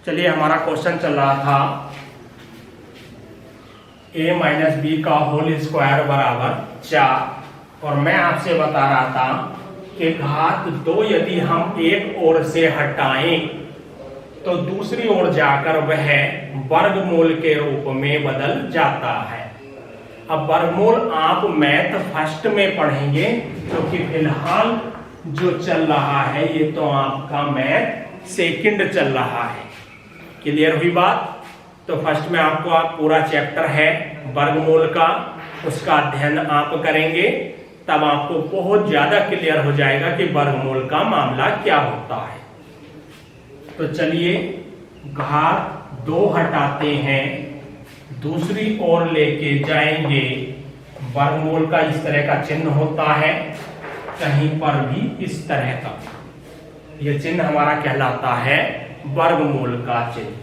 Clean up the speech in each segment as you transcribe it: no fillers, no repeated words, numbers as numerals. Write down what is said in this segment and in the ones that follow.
चलिए, हमारा क्वेश्चन चल रहा था a माइनस बी का होल स्क्वायर बराबर 4 और मैं आपसे बता रहा था कि घात 2 यदि हम एक ओर से हटाएं तो दूसरी ओर जाकर वह वर्गमूल के रूप में बदल जाता है। अब वर्गमूल आप मैथ फर्स्ट में पढ़ेंगे क्योंकि फिलहाल जो चल रहा है ये तो आपका मैथ सेकंड चल रहा है। क्लियर हुई बात? तो फर्स्ट में आपको पूरा चैप्टर है वर्गमूल का, उसका अध्ययन आप करेंगे, तब आपको बहुत ज्यादा क्लियर हो जाएगा कि वर्गमूल का मामला क्या होता है। तो चलिए, घात 2 हटाते हैं, दूसरी ओर लेके जाएंगे। वर्गमूल का इस तरह का चिन्ह होता है, कहीं पर भी इस तरह का यह चिन्ह हमारा कहलाता है वर्गमूल का चिन्ह।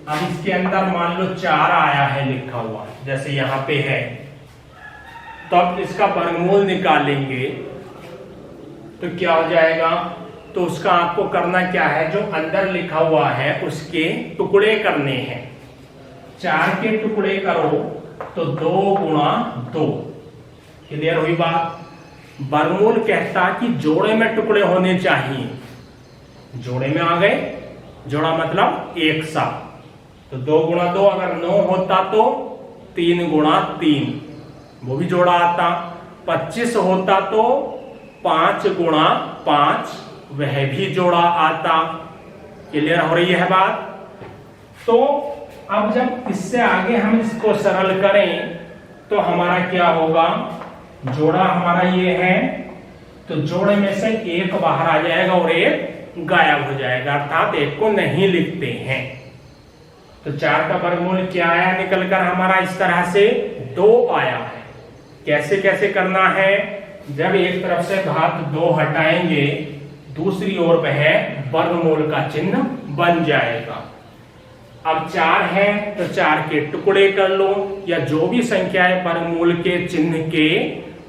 अब इसके अंदर मान लो 4 आया है लिखा हुआ, जैसे यहां पे है, तो अब इसका वर्गमूल निकालेंगे तो क्या हो जाएगा? तो उसका आपको करना क्या है, जो अंदर लिखा हुआ है उसके टुकड़े करने हैं। 4 के टुकड़े करो तो 2 गुणा 2। क्लियर हुई बात? वर्गमूल कहता कि जोड़े में टुकड़े होने चाहिए, जोड़े में आ गए, जोड़ा मतलब एक सा, तो 2 गुणा 2 अगर 9 होता तो 3 गुणा 3 वो भी जोड़ा आता। 25 होता तो 5 गुणा 5 वह भी जोड़ा आता। क्लियर हो रही है बात? तो अब जब इससे आगे हम इसको सरल करें तो हमारा क्या होगा? जोड़ा हमारा ये है, तो जोड़े में से एक बाहर आ जाएगा और एक गायब हो जाएगा, अर्थात एक को नहीं लिखते हैं। तो 4 का वर्गमूल क्या आया निकलकर हमारा? इस तरह से 2 आया है। कैसे कैसे करना है? जब एक तरफ से घात 2 हटाएंगे दूसरी ओर वह वर्गमूल का चिन्ह बन जाएगा। अब 4 है तो 4 के टुकड़े कर लो, या जो भी संख्या है वर्गमूल के चिन्ह के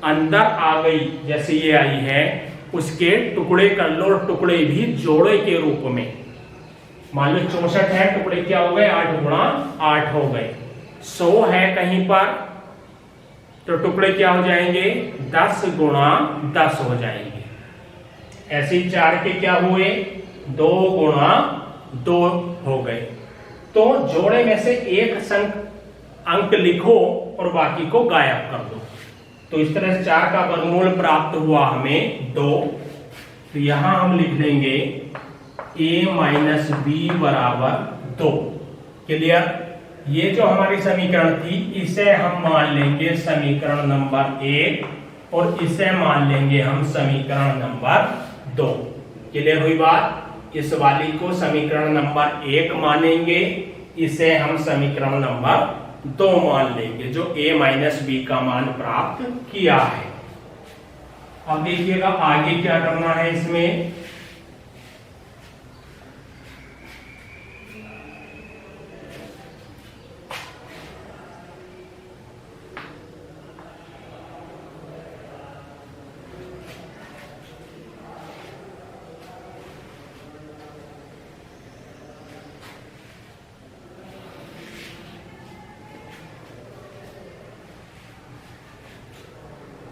अंदर आ गई, जैसे ये आई है, उसके टुकड़े कर लो, और टुकड़े भी जोड़े के रूप में। मान लो 64 है, टुकड़े क्या हो गए? 8 गुणा 8 हो गए। 100 है कहीं पर, तो टुकड़े क्या हो जाएंगे? 10 गुणा 10 हो जाएंगे। ऐसे ही 4 के क्या हुए? 2 गुणा 2 हो गए। तो जोड़े में से एक अंक लिखो और बाकी को गायब कर दो। तो इस तरह से 4 का वर्गमूल प्राप्त हुआ हमें 2। तो यहां हम लिख लेंगे a माइनस बी बराबर 2। क्लियर? ये जो हमारी समीकरण थी इसे हम मान लेंगे समीकरण नंबर 1 और इसे मान लेंगे हम समीकरण नंबर 2। क्लियर हुई बात? इस वाली को समीकरण नंबर 1 मानेंगे, इसे हम समीकरण नंबर 2 मान लेंगे, जो a माइनस बी का मान प्राप्त किया है। अब देखिएगा आगे क्या करना है इसमें।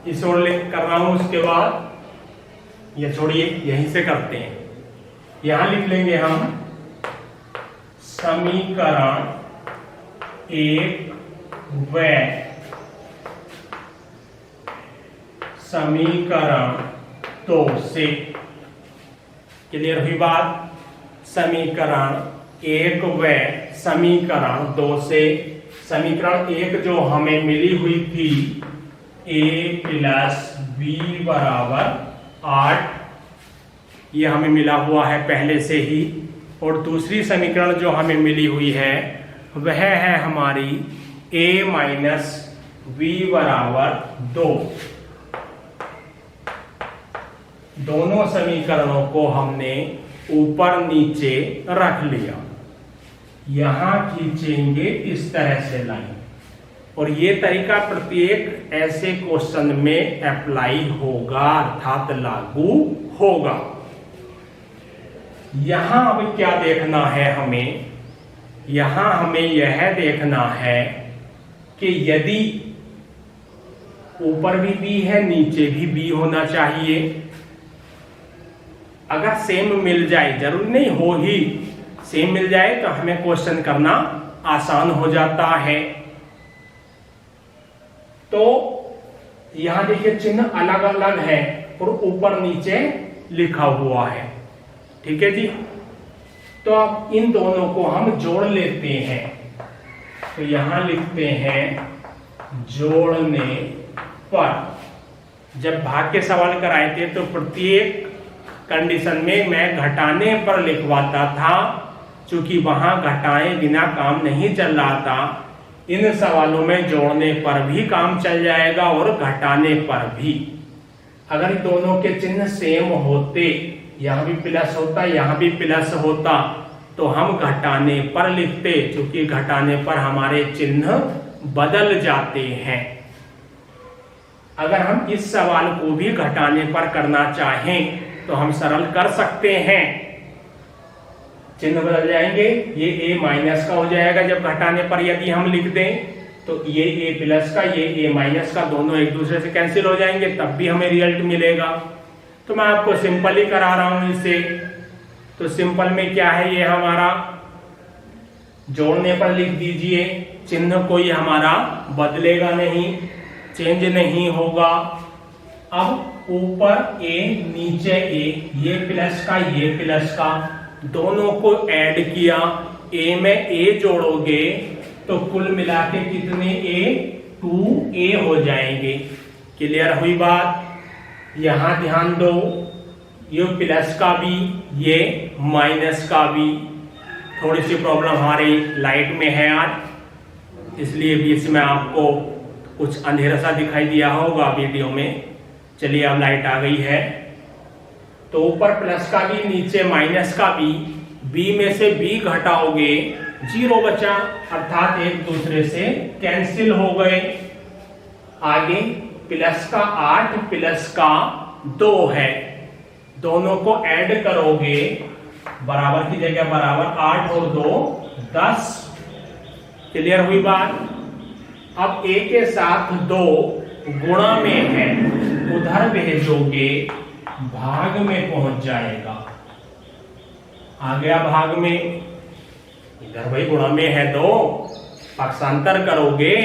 इस ओर लिंक कर रहा हूं, उसके बाद ये छोड़िए, यहीं से करते हैं। यहां लिख लेंगे हम समीकरण 1 व समीकरण 2 से। क्लियर हुई बात? समीकरण 1 व समीकरण 2 से। समीकरण 1 जो हमें मिली हुई थी a प्लस बी बराबर 8, ये हमें मिला हुआ है पहले से ही। और दूसरी समीकरण जो हमें मिली हुई है वह है हमारी a माइनस बी बराबर 2। दोनों समीकरणों को हमने ऊपर नीचे रख लिया। यहां खींचेंगे इस तरह से लाइन, और ये तरीका प्रत्येक ऐसे क्वेश्चन में अप्लाई होगा, अर्थात लागू होगा। यहां अब क्या देखना है हमें, यहां हमें यह देखना है कि यदि ऊपर भी बी है नीचे भी बी होना चाहिए। अगर सेम मिल जाए, जरूरी नहीं हो ही सेम मिल जाए तो हमें क्वेश्चन करना आसान हो जाता है। तो यहां देखिए चिन्ह अलग अलग है और ऊपर नीचे लिखा हुआ है, ठीक है जी। तो अब इन दोनों को हम जोड़ लेते हैं। तो यहां लिखते हैं जोड़ने पर। जब भाग के सवाल कराए थे तो प्रत्येक कंडीशन में मैं घटाने पर लिखवाता था, क्योंकि वहां घटाए बिना काम नहीं चल रहा था। इन सवालों में जोड़ने पर भी काम चल जाएगा और घटाने पर भी। अगर दोनों के चिन्ह सेम होते, यहां भी प्लस होता यहां भी प्लस होता, तो हम घटाने पर लिखते, क्योंकि घटाने पर हमारे चिन्ह बदल जाते हैं। अगर हम इस सवाल को भी घटाने पर करना चाहें तो हम सरल कर सकते हैं, चिन्ह बदल जाएंगे। ये a माइनस का हो जाएगा जब घटाने पर यदि हम लिख दें, तो ये a प्लस का ये a माइनस का दोनों एक दूसरे से कैंसिल हो जाएंगे, तब भी हमें रिजल्ट मिलेगा। तो मैं आपको सिंपल ही करा रहा हूं इसे। तो सिंपल में क्या है, ये हमारा जोड़ने पर लिख दीजिए, चिन्ह कोई हमारा बदलेगा नहीं, चेंज नहीं होगा। अब ऊपर a नीचे a, ये प्लस का ये प्लस का, दोनों को ऐड किया, a में a जोड़ोगे तो कुल मिला के कितने a 2a हो जाएंगे। क्लियर हुई बात। यहां ध्यान दो, ये प्लस का भी ये माइनस का भी। थोड़ी सी प्रॉब्लम हमारी लाइट में है आज, इसलिए बीच में आपको कुछ अंधेरा सा दिखाई दिया होगा वीडियो में। चलिए अब लाइट आ गई है। तो ऊपर प्लस का भी नीचे माइनस का भी, b में से b घटाओगे 0 बचा, अर्थात एक दूसरे से कैंसिल हो गए। आगे प्लस का 8 प्लस का 2 है, दोनों को ऐड करोगे, बराबर की जगह बराबर, 8 और 2 10। क्लियर हुई बात। अब a के साथ 2 गुणा में है, उधर भेजोगे भाग में पहुंच जाएगा। आ गया भाग में, इधर भाई गुणा में है 2, पक्षांतर करोगे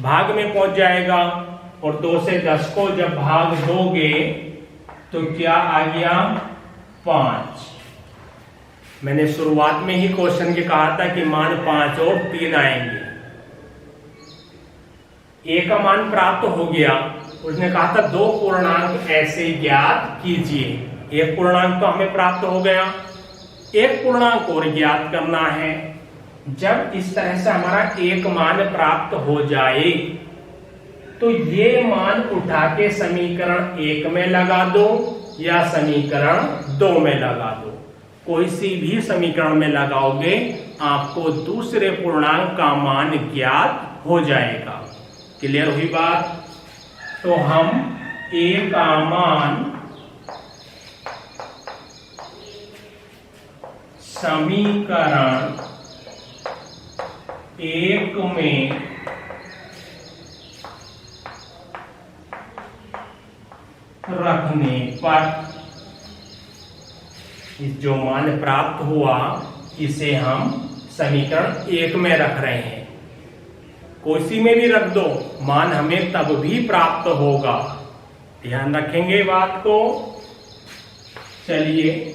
भाग में पहुंच जाएगा। और 2 से 10 को जब भाग दोगे तो क्या आ गया 5। मैंने शुरुआत में ही क्वेश्चन के कहा था कि मान 5 और 3 आएंगे। a का मान प्राप्त हो गया, उसने कहा था 2 पूर्णांक ऐसे ज्ञात कीजिए। एक पूर्णांक तो हमें प्राप्त हो गया, एक पूर्णांक और ज्ञात करना है। जब इस तरह से हमारा एक मान प्राप्त हो जाए तो ये मान उठा के समीकरण 1 में लगा दो या समीकरण 2 में लगा दो। कोई सी भी समीकरण में लगाओगे आपको दूसरे पूर्णांक का मान ज्ञात हो जाएगा। क्लियर हुई बात। तो हम a का मान समीकरण 1 में रखने पर इस जो मान प्राप्त हुआ इसे हम समीकरण 1 में रख रहे हैं। कोई में भी रख दो, मान हमें तब भी प्राप्त होगा। ध्यान रखेंगे बात को। चलिए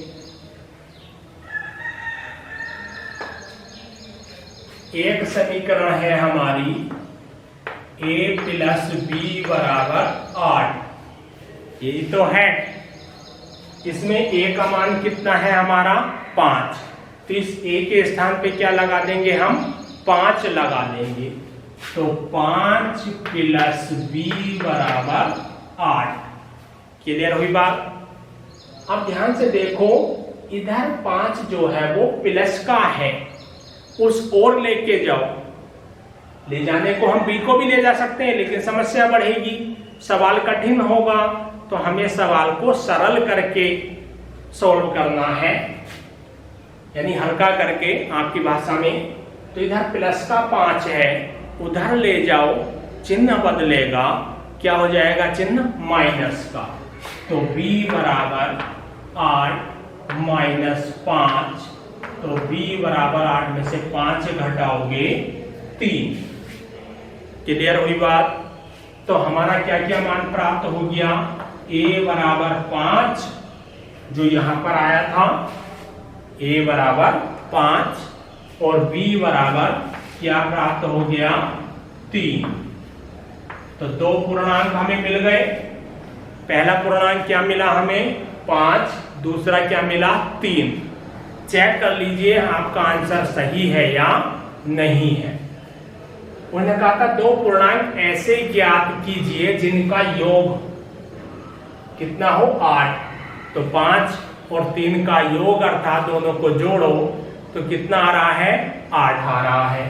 एक समीकरण है हमारी a प्लस b बराबर 8, यही तो है। इसमें a का मान कितना है हमारा 5, तो इस a के स्थान पे क्या लगा देंगे हम 5 लगा देंगे। तो 5 प्लस b बराबर 8। क्लियर हुई बात। अब ध्यान से देखो, इधर 5 जो है वो प्लस का है, उस ओर लेके जाओ। ले जाने को हम b को भी ले जा सकते हैं, लेकिन समस्या बढ़ेगी, सवाल कठिन होगा। तो हमें सवाल को सरल करके सॉल्व करना है। यानी हल्का करके आपकी भाषा में। तो इधर प्लस का 5 है, उधर ले जाओ, चिन्ह बदलेगा, क्या हो जाएगा चिन्ह माइनस का। तो b बराबर 8 माइनस 5, तो b बराबर 8 में से 5 घटाओगे 3। क्लियर हुई बात। तो हमारा क्या क्या मान प्राप्त हो गया, a बराबर 5 जो यहां पर आया था, a बराबर 5 और b बराबर क्या प्राप्त हो गया 3। तो दो पूर्णांक हमें मिल गए। पहला पूर्णांक क्या मिला हमें 5, दूसरा क्या मिला 3। चेक कर लीजिए आपका आंसर सही है या नहीं है। उन्होंने कहा था दो पूर्णांक ऐसे ज्ञात कीजिए जिनका योग कितना हो 8। तो 5 और 3 का योग अर्थात दोनों को जोड़ो तो कितना आ रहा है 8 आ रहा है।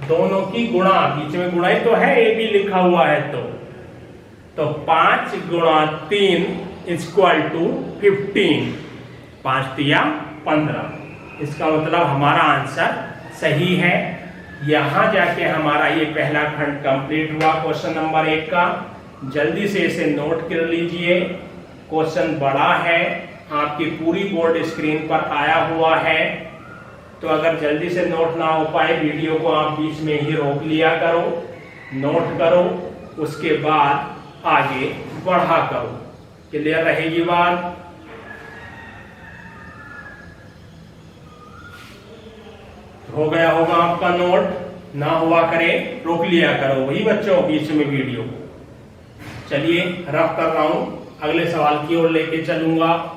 दोनों की गुणा, बीच में गुणा ही तो है, ए भी लिखा हुआ है। तो 5 गुणा 3 इक्वल टू 15, 5 तिया 15। इसका मतलब हमारा आंसर सही है। यहां जाके हमारा ये पहला खंड कंप्लीट हुआ क्वेश्चन नंबर 1 का। जल्दी से इसे नोट कर लीजिए, क्वेश्चन बड़ा है, आपकी पूरी बोर्ड स्क्रीन पर आया हुआ है। तो अगर जल्दी से नोट ना हो पाए, वीडियो को आप बीच में ही रोक लिया करो, नोट करो, उसके बाद आगे बढ़ा करो। क्लियर रहेगी बात। हो गया होगा आपका नोट, ना हुआ करे रोक लिया करो वही बच्चों बीच में वीडियो। चलिए रफ कर रहा हूं, अगले सवाल की ओर लेके चलूंगा।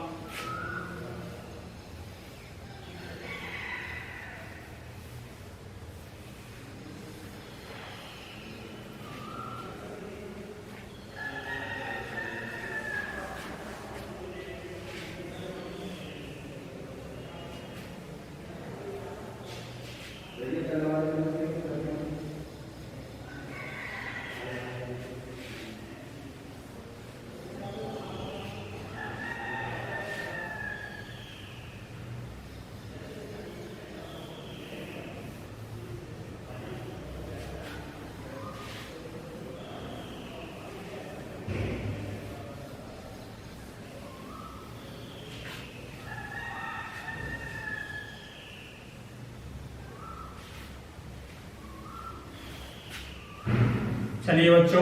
चलिए बच्चों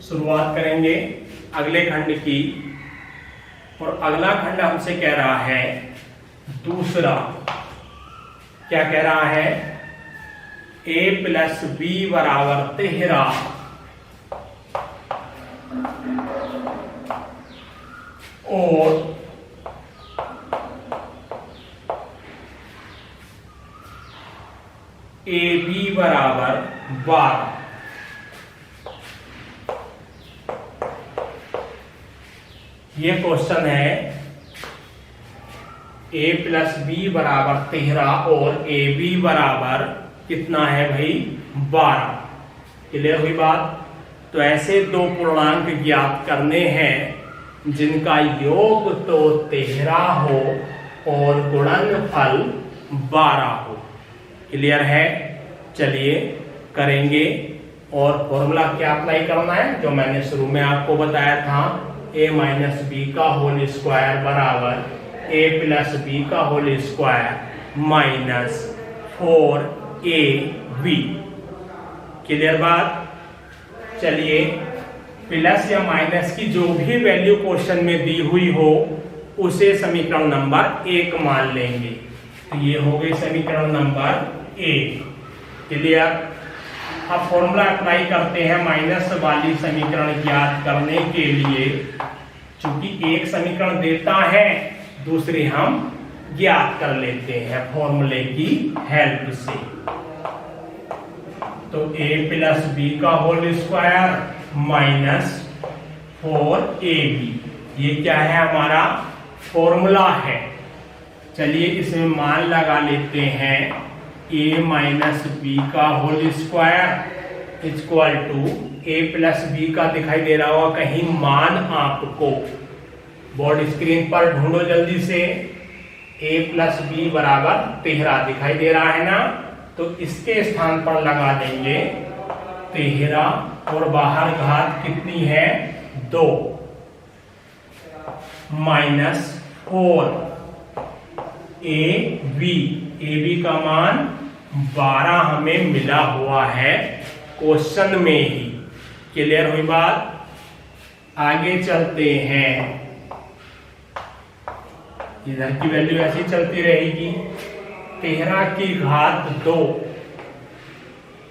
शुरुआत करेंगे अगले खंड की। और अगला खंड हमसे कह रहा है दूसरा, क्या कह रहा है a प्लस बी बराबर 13 और ए बी बराबर 12। ये क्वेश्चन है a प्लस बी बराबर 13 और ए बी बराबर कितना है भाई 12। क्लियर हुई बात। तो ऐसे दो पूर्णांक ज्ञात करने हैं जिनका योग तो 13 हो और गुणनफल 12 हो। क्लियर है। चलिए करेंगे। और फॉर्मूला क्या अप्लाई करना है जो मैंने शुरू में आपको बताया था, a माइनस बी का होल स्क्वायर बराबर a प्लस बी का whole square minus 4ab। Clear बात। चलिए प्लस या माइनस की जो भी वैल्यू क्वेश्चन में दी हुई हो उसे समीकरण नंबर 1 मान लेंगे। तो ये हो गई समीकरण नंबर 1। क्लियर। अब फॉर्मूला अप्लाई करते हैं माइनस वाली समीकरण ज्ञात करने के लिए। चूंकि एक समीकरण देता है, दूसरी हम ज्ञात कर लेते हैं फॉर्मूले की हेल्प से। तो a प्लस बी का होल स्क्वायर माइनस 4ab, ये क्या है हमारा फॉर्मूला है। चलिए इसमें मान लगा लेते हैं a माइनस बी का whole square equal to a plus B का दिखाई दे रहा होगा कहीं मान आपको, बोर्ड स्क्रीन पर ढूंढो जल्दी से। a प्लस बी बराबर 13 दिखाई दे रहा है ना, तो इसके स्थान पर लगा देंगे 13 और बाहर घात कितनी है 2 माइनस 4 ए बी का मान 12 हमें मिला हुआ है क्वेश्चन में ही। क्लियर हुई बात? आगे चलते हैं, इधर की वैल्यू ऐसी चलती रहेगी। 13 की घात 2,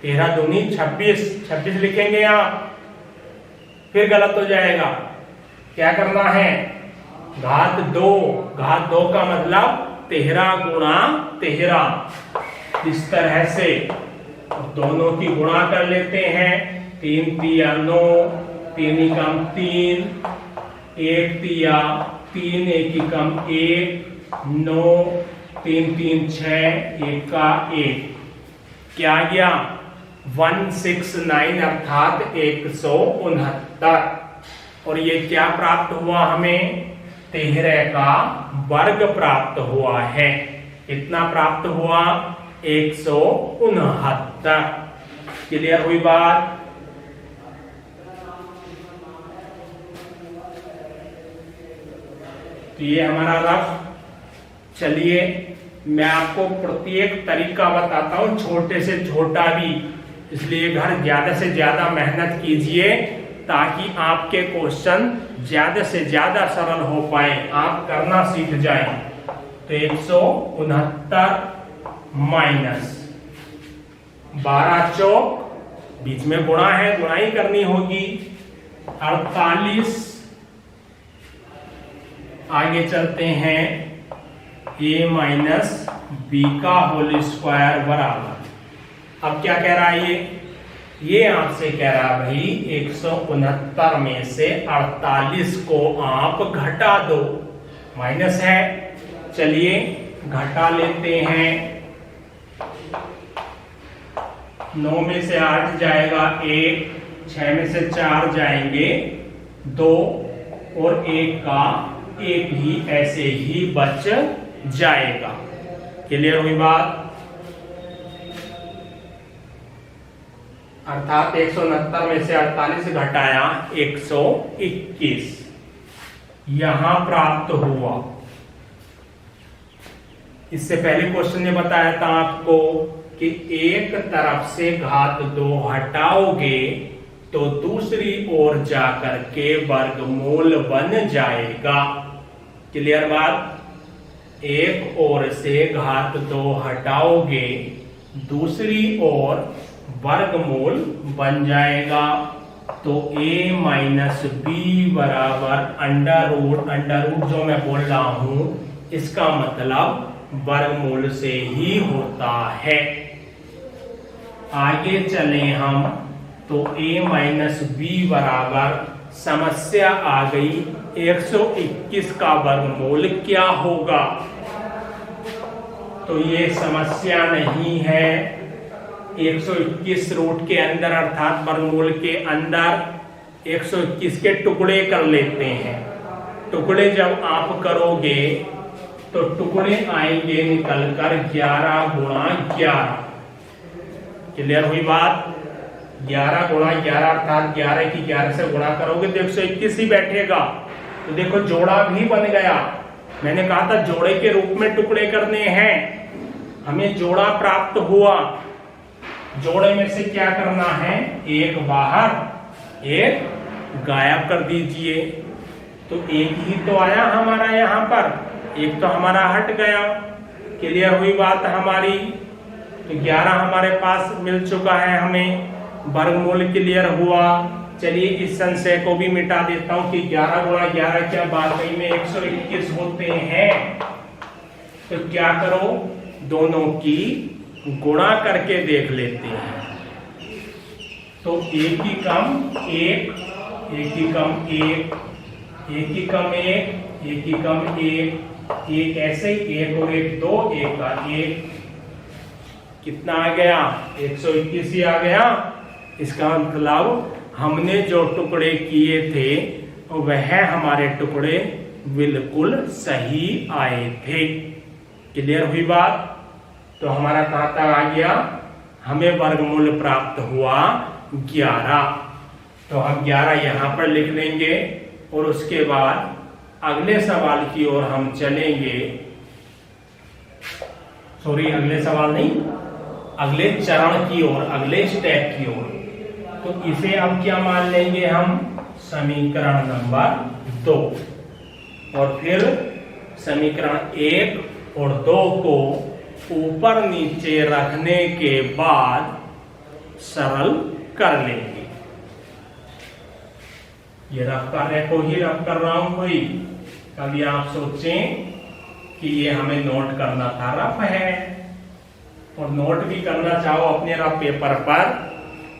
13 दूनी 26 लिखेंगे आप, फिर गलत हो जाएगा। क्या करना है, घात 2 का मतलब 13 गुणा 13, इस तरह से दोनों की गुणा कर लेते हैं। 3 तिया 9, 3 एकम 3, 1 तिया 3, 1 एकम 1, 9, 3 3 6, 1 का 1, क्या गया 169 अर्थात 169। और ये क्या प्राप्त हुआ हमें, 13 का वर्ग प्राप्त हुआ है। कितना प्राप्त हुआ 169। क्लियर हुई बात? तो ये हमारा रफ। चलिए मैं आपको प्रत्येक तरीका बताता हूं, छोटे से छोटा भी, इसलिए घर ज्यादा से ज्यादा मेहनत कीजिए ताकि आपके क्वेश्चन ज्यादा से ज्यादा सरल हो पाए, आप करना सीख जाएं। तो 169 माइनस 12 चौक, बीच में गुणा है, गुणाई करनी होगी, 48। आगे चलते हैं, a माइनस बी का होल स्क्वायर बराबर। अब क्या कह रहा है ये आपसे कह रहा है भाई 169 में से 48 को आप घटा दो, माइनस है, चलिए घटा लेते हैं। 9 में से 8 जाएगा 1, 6 में से 4 जाएंगे 2 और 1 का 1 ही ऐसे ही बच जाएगा। क्लियर हुई बात? अर्थात 169 में से 48 घटाया 121 यहां प्राप्त हुआ। इससे पहले क्वेश्चन ने बताया था आपको कि एक तरफ से घात 2 हटाओगे तो दूसरी ओर जाकर के वर्गमूल बन जाएगा। क्लियर बात? एक ओर से घात 2 हटाओगे, दूसरी ओर वर्गमूल बन जाएगा। तो a माइनस बी बराबर अंडर रूट जो मैं बोल रहा हूं इसका मतलब वर्गमूल से ही होता है। आगे चले हम, तो a माइनस बी बराबर समस्या आ गई 121 का वर्गमूल क्या होगा। तो ये समस्या नहीं है, 121 रूट के अंदर अर्थात वर्गमूल के अंदर 121 के टुकड़े कर लेते हैं। टुकड़े जब आप करोगे तो टुकड़े आएंगे निकलकर 11 गुणा 11। क्लियर हुई बात? 11 गुणा 11 अर्थात 11 की 11 से गुणा करोगे तो 121 ही बैठेगा। तो देखो जोड़ा भी बन गया। मैंने कहा था जोड़े के रूप में टुकड़े करने हैं, हमें जोड़ा प्राप्त हुआ। जोड़े में से क्या करना है, एक बाहर एक गायब कर दीजिए। तो एक ही तो आया हमारा यहाँ पर, एक तो हमारा हट गया। क्लियर हुई बात हमारी? तो 11 हमारे पास मिल चुका है, हमें वर्गमूल क्लियर हुआ। चलिए इस संशय को भी मिटा देता हूं कि 11 गुणा 11 क्या वाकई में 121 होते हैं। तो क्या करो, दोनों की गुणा करके देख लेते हैं। तो एक ही कम एक, एक ही कम एक, एक ही कम एक, एक ही कम एक, एक ऐसे ही एक और एक 2, एक का एक, कितना आ गया 121 ही आ गया। इसका मतलब हमने जो टुकड़े किए थे वह हमारे टुकड़े बिल्कुल सही आए थे। क्लियर हुई बात? तो हमारा कहां तक आ गया? हमें वर्गमूल प्राप्त हुआ 11। तो हम 11 यहां पर लिख देंगे और उसके बाद अगले सवाल की ओर हम चलेंगे। सॉरी, अगले सवाल नहीं, अगले चरण की ओर, अगले स्टेप की ओर। तो इसे अब क्या मान लेंगे हम? समीकरण नंबर 2। और फिर समीकरण 1 और 2 को ऊपर नीचे रखने के बाद सरल कर लेंगे। ये रफ कार्य को ही रफ कर रहा हूं भाई, कभी आप सोचें कि ये हमें नोट करना था, रफ है। और नोट भी करना चाहो अपने रफ पेपर पर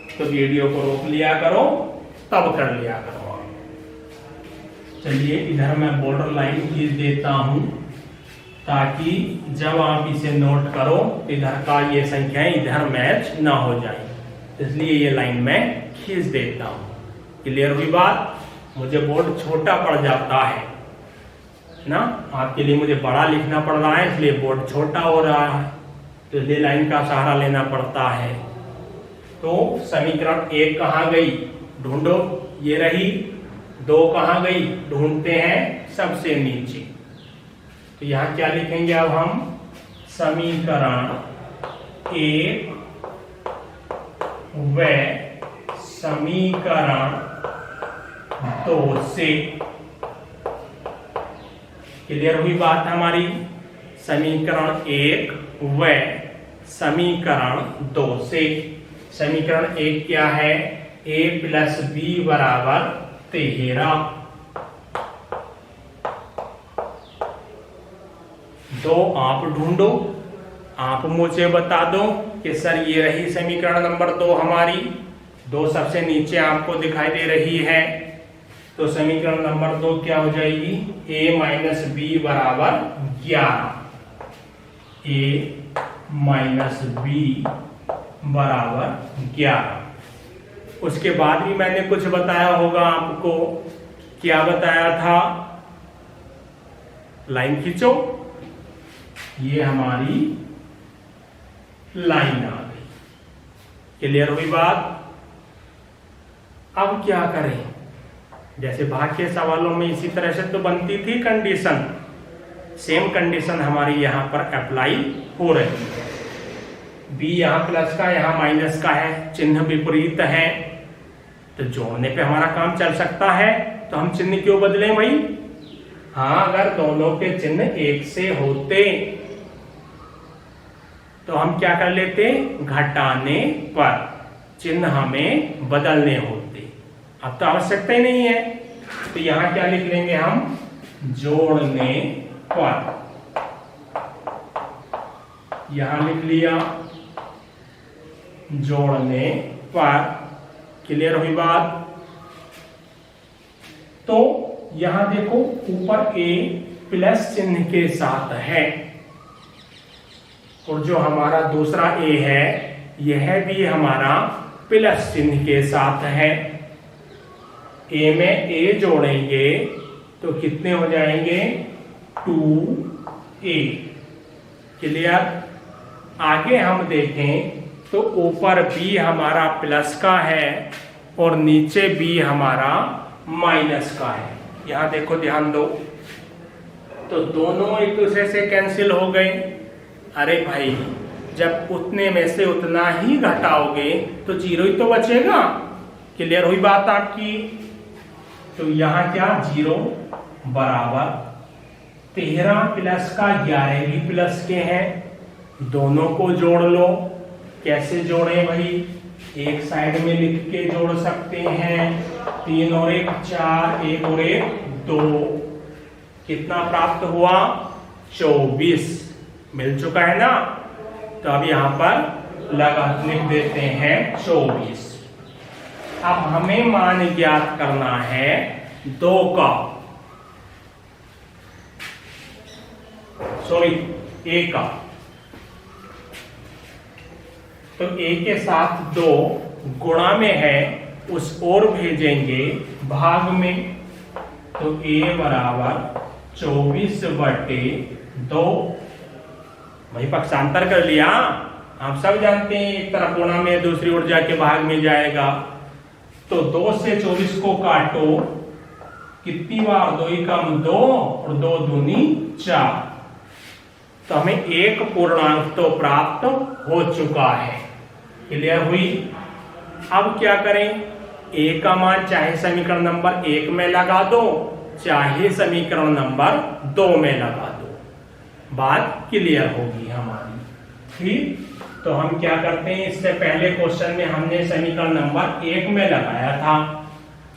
तो वीडियो को रोक लिया करो, तब कर लिया करो। चलिए इधर मैं बॉर्डर लाइन खींच देता हूं ताकि जब आप इसे नोट करो इधर का ये संख्याएं इधर मैच ना हो जाए, इसलिए ये लाइन मैं खींच देता हूं। क्लियर हुई बात? मुझे बोर्ड छोटा पड़ जाता है ना, आपके लिए मुझे बड़ा लिखना पड़ रहा है, इसलिए बोर्ड छोटा हो रहा है, तो इसलिए लाइन का सहारा लेना पड़ता है। तो समीकरण 1 कहाँ गई? ढूंढो, ये रही। 2 कहाँ गई? ढूंढते हैं सबसे नीचे। तो यहां क्या लिखेंगे अब हम? समीकरण 1 व समीकरण 2 से। क्लियर हुई बात हमारी? समीकरण 1 व समीकरण 2 से। समीकरण 1 क्या है? a + b बराबर 13। 2 आप ढूंढो, आप मुझे बता दो कि सर ये रही समीकरण नंबर 2 हमारी। 2 सबसे नीचे आपको दिखाई दे रही है, तो समीकरण नंबर 2 क्या हो जाएगी? a - b बराबर 11। a - b बराबर 11। उसके बाद भी मैंने कुछ बताया होगा आपको। क्या बताया था? लाइन खींचो, ये हमारी लाइन आ गई। क्लियर हुई बात? अब क्या करें? जैसे भाग के सवालों में इसी तरह से तो बनती थी कंडीशन, सेम कंडीशन हमारी यहां पर अप्लाई हो रही है। b यहां प्लस का, यहां माइनस का है, चिन्ह विपरीत है, तो जोड़ने पे हमारा काम चल सकता है। तो हम चिन्ह क्यों बदलें भाई? हाँ, अगर दोनों के चिन्ह एक से होते तो हम क्या कर लेते? घटाने पर चिन्ह हमें बदलने होते। अब तो आवश्यकता ही नहीं है, तो यहां क्या लिख लेंगे हम? जोड़ने पर। यहां लिख लिया जोड़ने पर। क्लियर हुई बात? तो यहां देखो ऊपर a प्लस चिन्ह के साथ है, और जो हमारा दूसरा a है यह भी हमारा प्लस चिन्ह के साथ है। a में a जोड़ेंगे तो कितने हो जाएंगे? 2a। क्लियर? आगे हम देखें तो ऊपर b हमारा प्लस का है और नीचे b हमारा माइनस का है। यहां देखो, ध्यान दो, तो दोनों एक दूसरे से कैंसिल हो गए। अरे भाई, जब उतने में से उतना ही घटाओगे तो 0 ही तो बचेगा। क्लियर हुई बात आपकी? तो यहां क्या? 0 बराबर 13 प्लस का 11 भी प्लस के हैं, दोनों को जोड़ लो। कैसे जोड़ें भाई? एक साइड में लिख के जोड़ सकते हैं। 3 और 1 4, 1 और 1 2। कितना प्राप्त हुआ? 24 मिल चुका है ना। तो अब यहां पर लगा लिख देते हैं 24। अब हमें मान ज्ञात करना है 2 का, सॉरी a का। तो a के साथ 2 गुणा में है, उस ओर भेजेंगे भाग में। तो a बराबर 24/2। वही पक्षांतर कर लिया। आप सब जानते हैं एक तरफ गुणा में दूसरी ओर जाके भाग में जाएगा। तो 2 से 24 को काटो, कितनी बार, 2 एकम 2 और 2 दूनी 4। तो हमें एक पूर्णांक तो प्राप्त हो चुका है। क्लियर हुई? अब क्या करें, ए का मान चाहे समीकरण नंबर 1 में लगा दो, चाहे समीकरण नंबर 2 में लगा दो, बात क्लियर होगी हमारी। ठीक, तो हम क्या करते हैं, इससे पहले क्वेश्चन में हमने समीकरण नंबर 1 में लगाया था।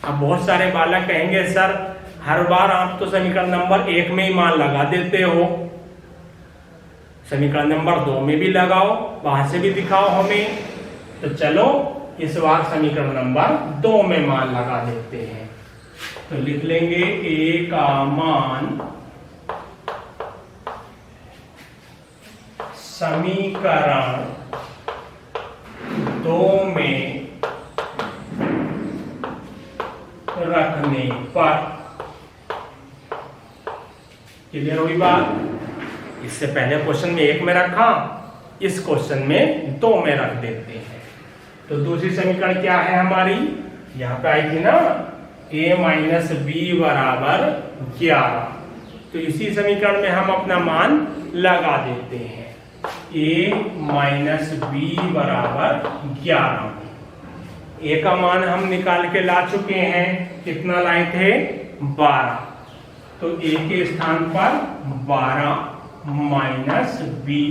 अब बहुत सारे बालक कहेंगे सर हर बार आप तो समीकरण नंबर 1 में ही मान लगा देते हो, समीकरण नंबर 2 में भी लगाओ, वहां से भी दिखाओ हमें। तो चलो इस बार समीकरण नंबर 2 में मान लगा देते हैं। तो लिख लेंगे ए का मान समीकरण 2 में रखने पर। क्लियर हुई बात? इससे पहले क्वेश्चन में 1 में रखा, इस क्वेश्चन में 2 में रख देते हैं। तो दूसरी समीकरण क्या है हमारी, यहां पे आई थी ना, a माइनस बी बराबर 11। तो इसी समीकरण में हम अपना मान लगा देते हैं, a माइनस बी बराबर 11। a का मान हम निकाल के ला चुके हैं, कितना लाए थे, 12। तो a के स्थान पर 12 माइनस बी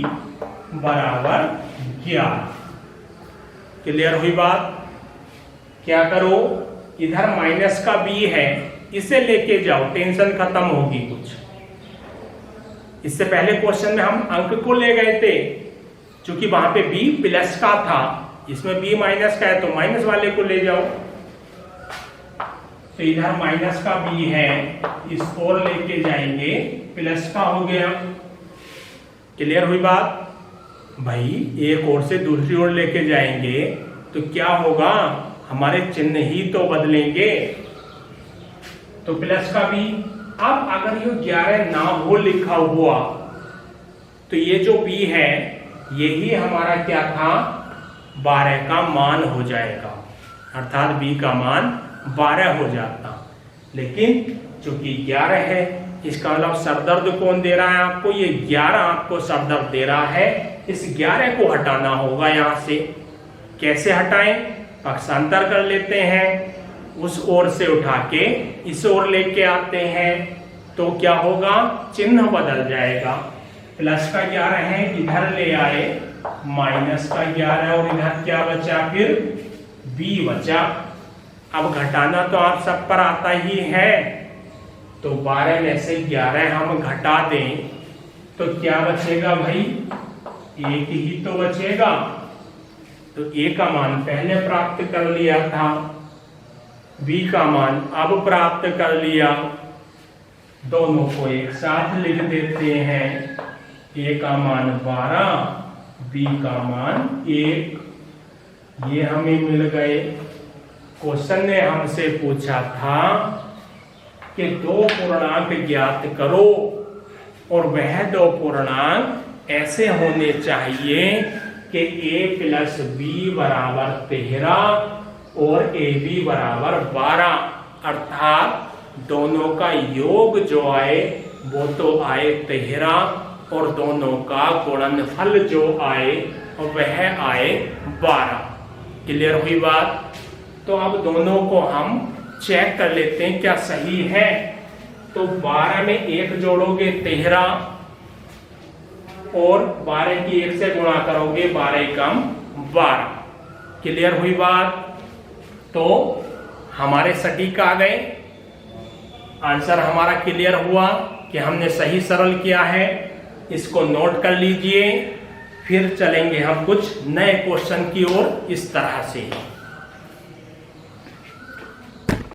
बराबर 11। क्लियर हुई बात? क्या करो, इधर माइनस का बी है, इसे लेके जाओ, टेंशन खत्म होगी कुछ। इससे पहले क्वेश्चन में हम अंक को ले गए थे, क्योंकि वहां पे बी प्लस का था, इसमें बी माइनस का है तो माइनस वाले को ले जाओ। तो इधर माइनस का बी है, इस ओर लेके जाएंगे, प्लस का हो गया। क्लियर हुई बात? भाई एक ओर से दूसरी ओर लेके जाएंगे तो क्या होगा, हमारे चिन्ह ही तो बदलेंगे। तो प्लस का बी, अब अगर ये 11 ना हो लिखा हुआ तो ये जो बी है यही हमारा क्या था, 12 का मान हो जाएगा, अर्थात बी का मान 12 हो जाता। लेकिन चूंकि 11 है, इसका मतलब सरदर्द कौन दे रहा है आपको, ये 11 आपको सरदर्द दे रहा है। इस 11 को हटाना होगा यहां से। कैसे हटाएं, पक्षांतर कर लेते हैं, उस ओर से उठा के इस ओर लेके आते हैं, तो क्या होगा, चिन्ह बदल जाएगा। प्लस का 11 है, इधर ले आए, माइनस का 11 और इधर क्या बचा, फिर बी बचा। अब घटाना तो आप सब पर आता ही है, तो 12 में से 11 हम घटा दें तो क्या बचेगा भाई, 1 ही तो बचेगा। तो a का मान पहले प्राप्त कर लिया था, b का मान अब प्राप्त कर लिया, दोनों को एक साथ लिख देते हैं। a का मान 12, b का मान 1, ये हमें मिल गए। क्वेश्चन ने हमसे पूछा था कि 2 पूर्णांक ज्ञात करो, और वह 2 पूर्णांक ऐसे होने चाहिए कि a प्लस बी बराबर 13 और ab बराबर 12, अर्थात दोनों का योग जो आए वो तो आए 13 और दोनों का गुणनफल जो आए वह आए 12। क्लियर हुई बात? तो अब दोनों को हम चेक कर लेते हैं क्या सही है। तो 12 में 1 जोड़ोगे 13 और 12 की 1 से गुणा करोगे 12 कम 12। क्लियर हुई बात? तो हमारे सटीक आ गए, आंसर हमारा क्लियर हुआ कि हमने सही सरल किया है। इसको नोट कर लीजिए, फिर चलेंगे हम कुछ नए क्वेश्चन की ओर इस तरह से।